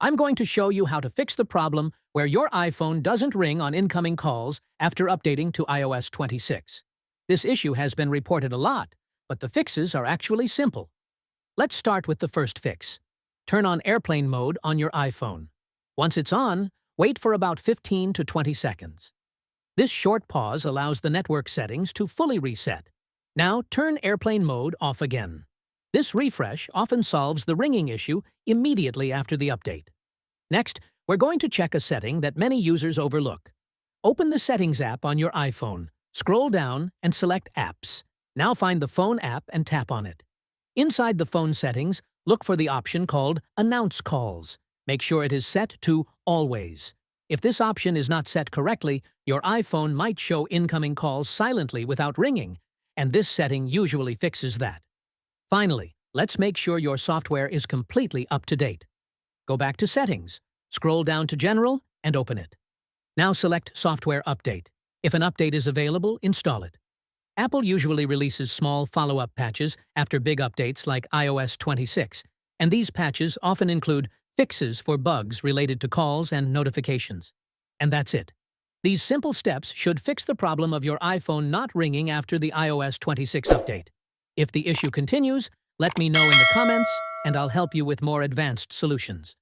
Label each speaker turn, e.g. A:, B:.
A: I'm going to show you how to fix the problem where your iPhone doesn't ring on incoming calls after updating to iOS 26. This issue has been reported a lot, but the fixes are actually simple. Let's start with the first fix. Turn on airplane mode on your iPhone. Once it's on, wait for about 15 to 20 seconds. This short pause allows the network settings to fully reset. Now turn airplane mode off again. This refresh often solves the ringing issue immediately after the update. Next, we're going to check a setting that many users overlook. Open the Settings app on your iPhone, scroll down and select Apps. Now find the Phone app and tap on it. Inside the phone settings, look for the option called Announce Calls. Make sure it is set to Always. If this option is not set correctly, your iPhone might show incoming calls silently without ringing, and this setting usually fixes that. Finally, let's make sure your software is completely up to date. Go back to Settings, scroll down to General, and open it. Now select Software Update. If an update is available, install it. Apple usually releases small follow-up patches after big updates like iOS 26, and these patches often include fixes for bugs related to calls and notifications. And that's it. These simple steps should fix the problem of your iPhone not ringing after the iOS 26 update. If the issue continues, let me know in the comments, and I'll help you with more advanced solutions.